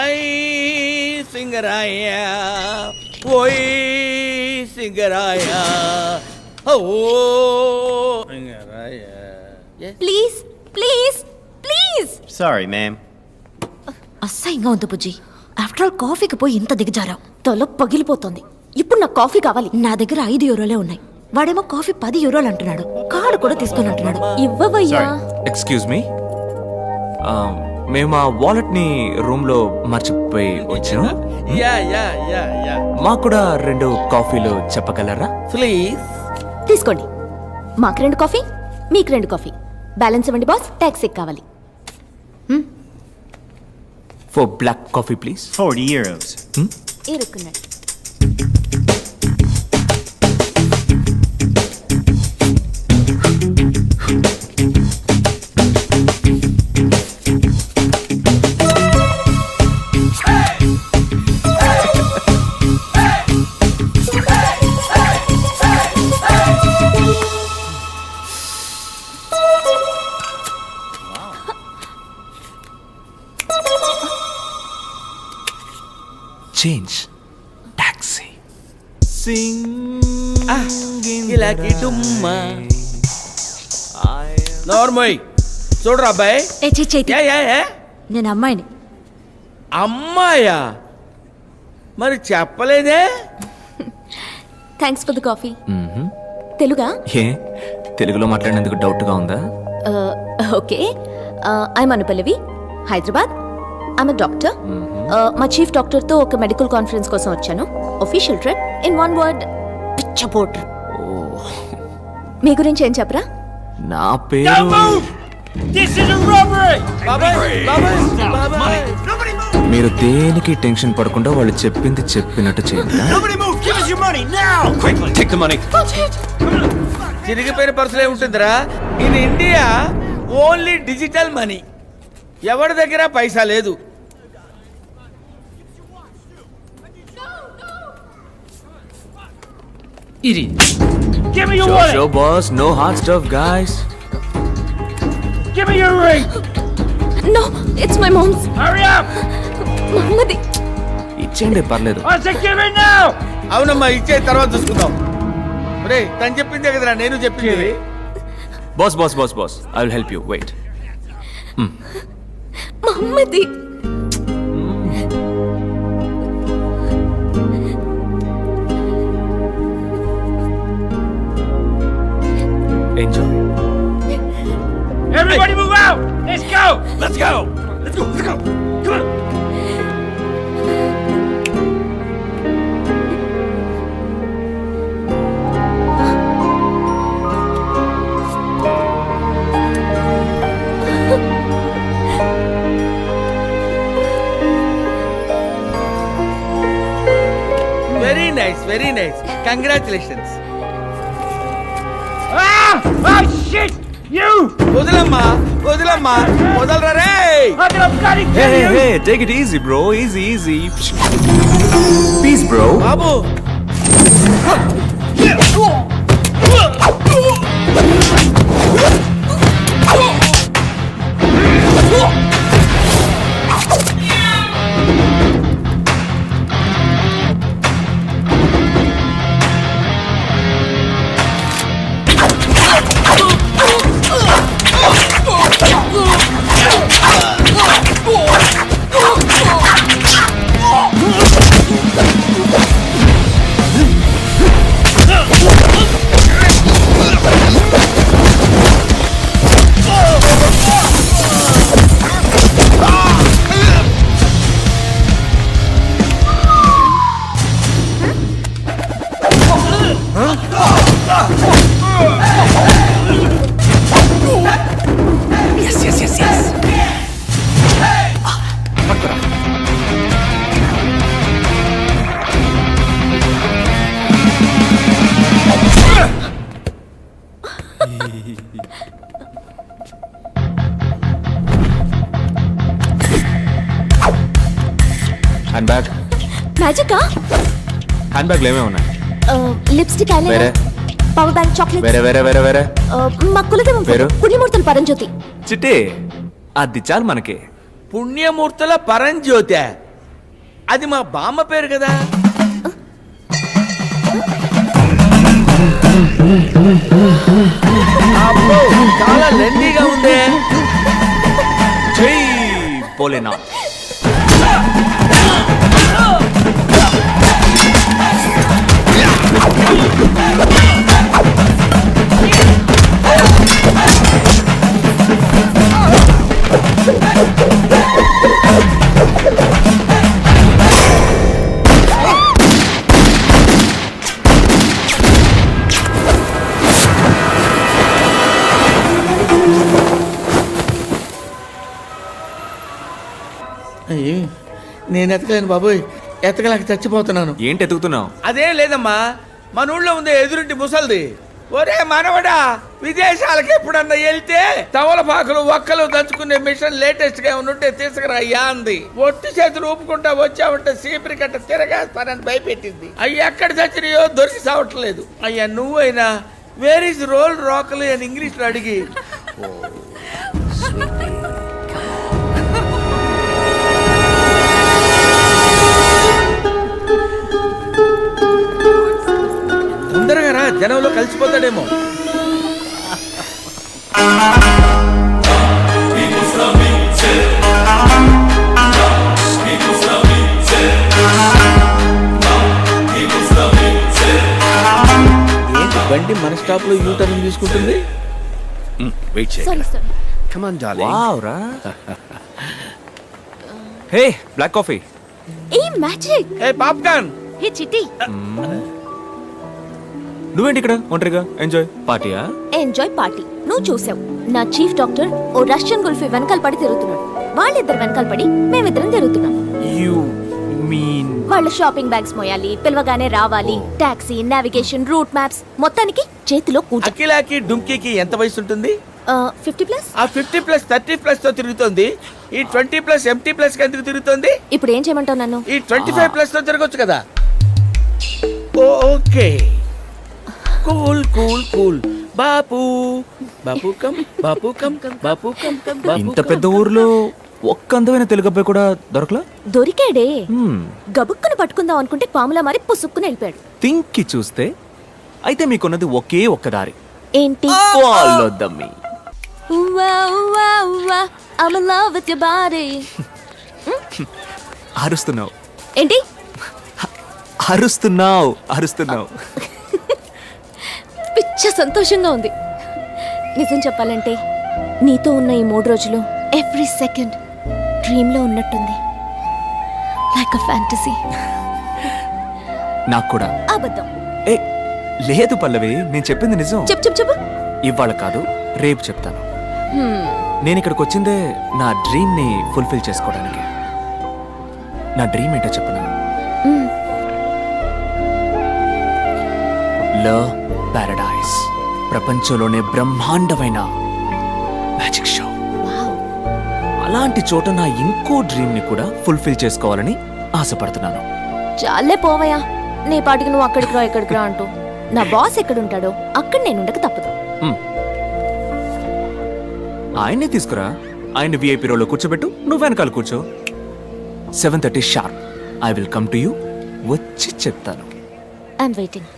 I Singaraya ఓయ్ సింగరాయ ఓ Singaraya. Please please please. Sorry, ma'am. అసహ్యంగా ఉంది బుజ్జి. ఆఫ్టర్ ఆల్ కాఫీకి పోయి ఇంత దిగజారావు. తల పగిలిపోతుంది. ఇప్పుడు నాకు కాఫీ కావాలి. నా దగ్గర 5 యూరోలే ఉన్నాయి. వాడేమో కాఫీ 10 యూరోలు అంటున్నాడు. కార్డు కూడా తీసుకొని అంటున్నాడు. ఇవ్వవయ్యా. ఎక్స్క్యూజ్ మీ, మేము ఆ వాలెట్ ని రూమ్ లో మర్చిపోయి వచ్చాము. యా యా యా యా మాకు కూడా 2 కాఫీలు చెప్పగలరా? ప్లీజ్. తీసుకోండి. మాకు 2 కాఫీ, మీకు 2 కాఫీ. బ్యాలెన్స్ ఇవ్వండి బాస్. ట్యాక్సీ కావాలి. For black coffee please. 40 euros. ఇరుక్కున్నాడు. చేంజ్. టాక్సీ. ఇలాకి డుమ్మ నార్మల్. చూడరా అబ్బాయి. ఏ చైతి, యా యా యా నేను అమ్మాయిని. అమ్మాయా? మరి చెప్పలేదే. Thanks for the coffee. తెలుగా? ఏ తెలుగులో మాట్లాడినందుకు డౌట్ గా ఉందా? Okay. I'm Anupallavi, Hyderabad. I'm a doctor. మా చీఫ్ డాక్టర్తో ఒక మెడికల్ కాన్ఫరెన్స్ కోసం వచ్చాను. Official trip. In one word, పిచ్చపోట్. మీ గురించి ఏం చెప్పరా? నా పేరు. మీరు దేనికి టెన్షన్ పడకుండా వాళ్ళు చెప్పింది చెప్పినట్టు చేయండి. చిరిగిపోయిన పర్సులే ఉంటుందిరా. In India only digital money. ఎవరి దగ్గర పైసా లేదు. Give me your Sure, wallet. sure, boss. No hard stuff, guys. Give me your ring. No, it's my mom's. Hurry up. మమ్మది. ఇచ్చేయండి, పర్లేదు. I said give it now. అవునమ్మా, ఇచ్చే తర్వాత చూసుకుందాం. రే, తను చెప్పిందే కదరా నేను చెప్పింది. Boss boss boss boss, I will help you. Wait. మమ్మది. Enjoy. Everybody move out. Let's go. Let's go. Let's go. Let's go. Come on. Very nice, very nice. Congratulations. Ah! Oh shit! You! వదలమ్మా, వదలమ్మా, Vadalara ray. I'm gonna bloody Hey, kill hey, you! hey, take it easy, bro. Easy, easy. Peace, bro. బాబు. Hand bag. మ్యాజికా? Hand బ్యాగ్లు ఏమేమి ఉన్నాయి? Lipstick, వేరే? Eyeliner, power bank, chocolate. వేరే వేరే వేరే వేరే. మా కులదేవం పేరు? పుణ్యమూర్తులు పరంజ్యోతి. చిట్టి, అది చాలు మనకి. పుణ్యమూర్తుల పరంజ్యోతి. అది మా బామ్మ పేరు కదా. అబ్బో, చాలా లెందీగా ఉందే. జై భోలేనాథ్. అయ్యి, నేను ఎతకలేను బాబోయ్, ఎతకలేక చచ్చిపోతున్నాను. ఏంటి ఎతుకుతున్నావు? అదేం లేదమ్మా, మన ఊళ్ళో ఉంది ఎదురింటి ముసల్ది. ఒరే మనవడా, విదేశాలకు ఎప్పుడన్నా వెళ్తే తవలపాకులు ఒక్కలు దంచుకునే మిషన్ లేటెస్ట్ గా ఉంటే తీసుకురా అయ్యా అంది. ఒట్టి చేతులు ఊపుకుంటా వచ్చావంటే సీపరి కట్ట తిరగేస్తానని భయపెట్టింది. అయ్యి ఎక్కడ చచ్చినాయో దొరికి సావట్లేదు. అయ్యా నువ్వైనా వేర్ ఇస్ రోల్ రాకలు అని ఇంగ్లీష్ లో అడిగి తొందరగా రా, జనంలో కలిసిపోతాడేమో. ఏంటి బండి మన స్టాప్ లో యూటర్న్ తీసుకుంటుంది? Sorry sorry. వావ్ రా. హే, బ్లాక్ కాఫీ. ఏ మ్యాజిక్. ఏ పాప్కార్న్. హే చిట్టి. నువ్వేంటి ఇక్కడ ఒంటరిగా? ఎంజాయ్ పార్టీయా? ఎంజాయ్ పార్టీ నువ్వు చూసావు. నా చీఫ్ డాక్టర్ ఓ రష్యన్ గుల్ఫీ వెనకాల పడి తిరుగుతున్నాడు. వాళ్ళిద్దరు వెనకాల పడి మేమిద్దరం తిరుగుతున్నాం. యు మీన్ వాళ్ళ షాపింగ్ బ్యాగ్స్ మోయాలి, పిలవగానే రావాలి, టాక్సీ, నావిగేషన్, రూట్ మ్యాప్స్, మొత్తానికి చేతిలో కూట. అఖిలాకి డుంకీకి ఎంత వయసు ఉంటుంది? 50+. ఆ 50+, 30+ తో తిరుగుతోంది. ఈ 20+ MT+ కి ఎందుకు తిరుగుతోంది? ఇప్పుడు ఏం చేయమంటావు నన్ను? ఈ 25+ తో తిరగొచ్చు కదా. Okay, cool cool cool. Bapu Bapu come, Bapu come, Bapu come, Bapu ఇంత పెద్ద ఊర్లో ఒక్క అందమైన తెలుగు అబ్బాయి కూడా దొరకలా? దొరికాడే. గబుక్కుని పట్టుకుందాం అనుకుంటే పాములా మారి పుసుక్కుని వెళ్ళిపోయాడు. థింక్కి చూస్తే అయితే మీకున్నది ఒకే ఒక్క దారి. ఏంటి? Follow the me. ఉవ్వా, ఉవ్వా, ఉవ్వా, I'm in love with your body. అరుస్తున్నావు ఏంటి? అరుస్తున్నావు అరుస్తున్నావు. పిచ్చ సంతోషంగా ఉంది. నిజం చెప్పాలంటే నీతో ఉన్న ఈ 3 రోజులు ఎవ్రీ సెకండ్ డ్రీమ్ లో ఉన్నట్టుంది. Like a fantasy. నాకు కూడా. అబద్ధం. ఏ లేదు పల్లవి, నేను చెప్పింది నిజం. చెప్పు. ఇవాళ కాదు, రేపు చెప్తాను. నేను ఇక్కడికి వచ్చిందే నా డ్రీమ్ ని ఫుల్ఫిల్ చేసుకోవడానికి. నా డ్రీమ్ ఏంటో చెప్పనా? లవ్ పారడైస్, ప్రపంచంలోనే బ్రహ్మాండమైన మ్యాజిక్ షో. అలాంటి చోట నా ఇంకో డ్రీమ్ ని కూడా ఫుల్ఫిల్ చేసుకోవాలని ఆశపడుతున్నాను. చాలే పోవయ్యా, నీ పాటికి నువ్వు అక్కడికి రా ఇక్కడికి రా అంటూ. నా బాస్ ఎక్కడుంటాడో అక్కడ నేను ఉండక తప్పదు. ఆయన్నే తీసుకురా, ఆయన విఐపి రోలో కూర్చోబెట్టు, నువ్వు వెనకాల కూర్చో. 7:30 sharp I will come to you. వచ్చి చెప్తాను. I'm waiting.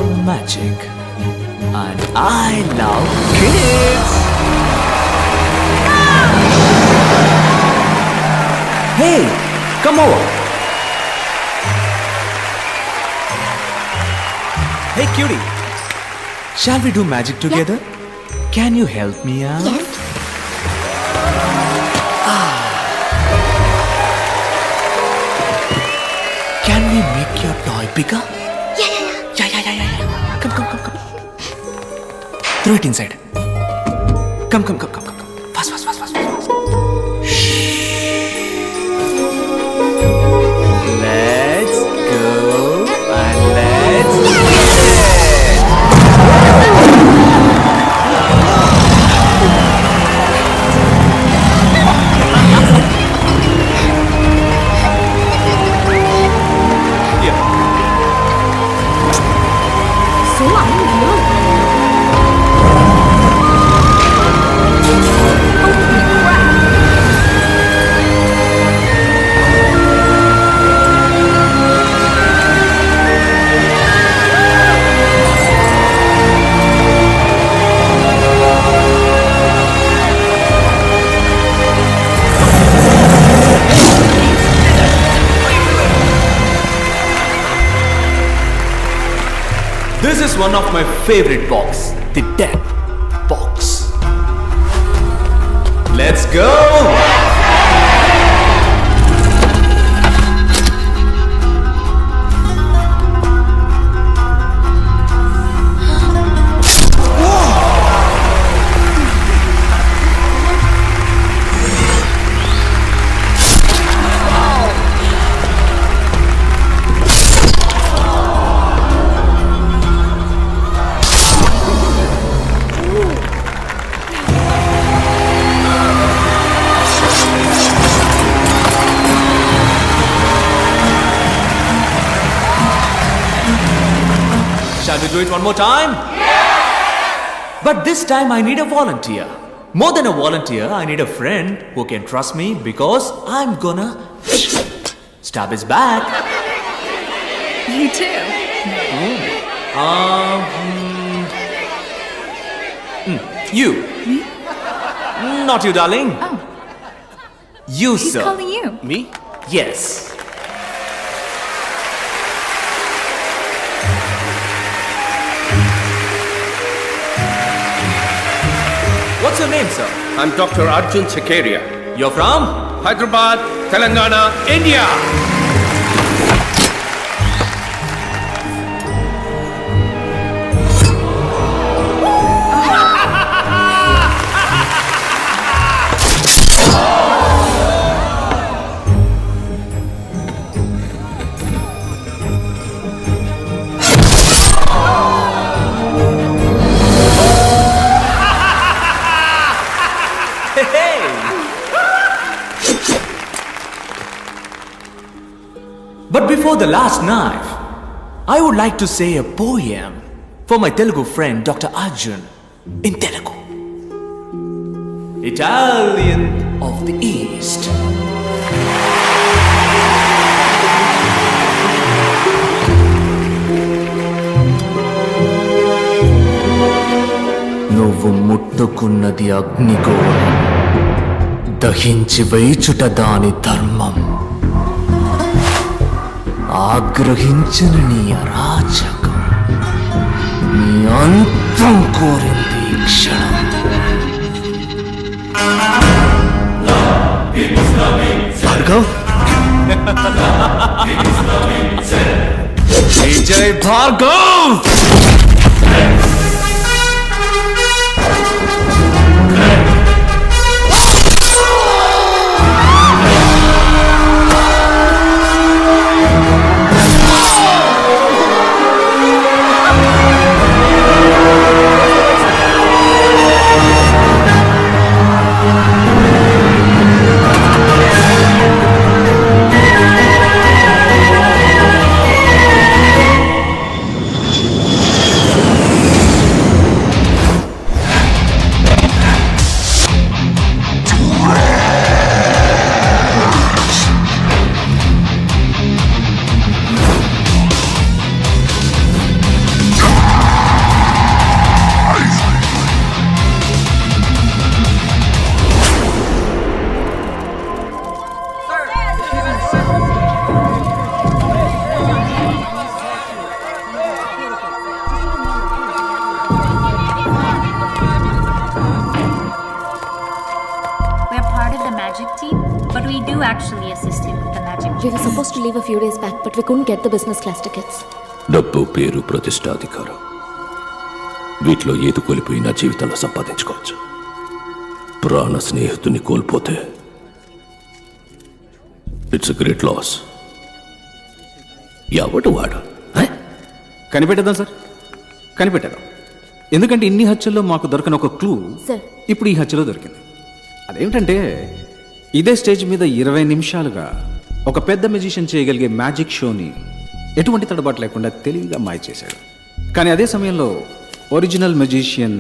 love magic. And I love kids. Hey, come over. Hey, cutie. Shall we do magic together? Can you help me out? Yes. Can we make your toy bigger? Yeah. Yeah. Come. Throw it inside. Come. Fast. Let's go and let's get it. So unreal. This is one of my favorite box, the death box. Let's go! Shall we do it one more time? Yeah! But this time I need a volunteer. More than a volunteer, I need a friend who can trust me because I'm gonna stab his back. You too. You. Me? Not you, darling. Oh. You, He's sir. calling you. Me? Yes. What's your name, sir? I'm Dr. Arjun Sakaria. You're from? Hyderabad, Telangana, India. But before the last knife, I would like to say a poem for my Telugu friend Dr. Arjun in Telugu. Italian of the East. నువ్వు ముట్టుకున్నది అగ్నిగోళం, దహించి వేచుట దాని ధర్మం. ఆగ్రహించిన నీ అరాచకం, నీ అంతం కోరింది ఈ క్షణం. Bhargav, Vijay Bhargav. actually assist him with the magic. We were supposed to leave a few days back, but we couldn't get the business class tickets. డబ్బు, పేరు, ప్రతిష్ట, అధికారం వీటిలో ఏది కోల్పోయినా జీవితంలో సంపాదించుకోవచ్చు. ప్రాణ స్నేహితుని కోల్పోతే ఇట్స్ గ్రేట్ లాస్. ఎవడు వాడు? కనిపెట్టేద్దాం సార్, కనిపెట్టేద్దాం. ఎందుకంటే ఇన్ని హత్యల్లో మాకు దొరకని ఒక క్లూ సార్. ఇప్పుడు ఈ హత్యలో దొరికింది. అదేంటంటే ఇదే స్టేజ్ మీద 20 నిమిషాలుగా ఒక పెద్ద మెజిషియన్ చేయగలిగే మ్యాజిక్ షోని ఎటువంటి తడబాటు లేకుండా తెలివిగా మాయ చేశాడు. కానీ అదే సమయంలో ఒరిజినల్ మెజిషియన్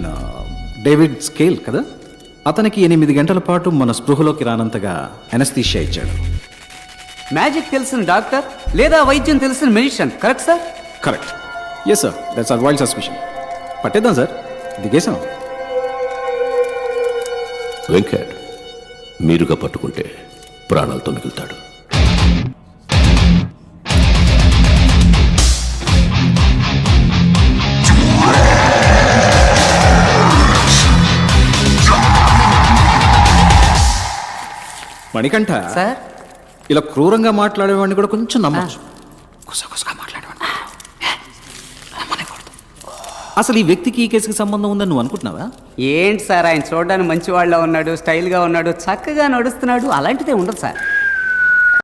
డేవిడ్ స్కేల్ కదా, అతనికి 8 గంటల పాటు మన స్పృహలోకి రానంతగా అనస్థీషియా ఇచ్చాడు. మ్యాజిక్ తెలిసిన డాక్టర్ లేదా వైద్యం తెలిసిన magician, correct sir? Correct. Yes sir, that's our wild suspicion. పట్టేద్దాం సార్, దిగేసాం. వెంకట్ మీరుగా పట్టుకుంటే ప్రాణాలతో మిగులుతాడు. మణికంఠ సార్, ఇలా క్రూరంగా మాట్లాడేవాడిని కూడా కొంచెం నమ్మచ్చు. గుసగుసగా మాట్లాడేవాడిని అసలు ఈ వ్యక్తికి ఈ కేసుకి సంబంధం ఉందని నువ్వు అనుకుంటున్నావా? ఏంటి సార్, ఆయన చూడడానికి మంచి వాళ్ళ ఉన్నాడు, స్టైల్గా ఉన్నాడు, చక్కగా నడుస్తున్నాడు, అలాంటిదే ఉండదు సార్.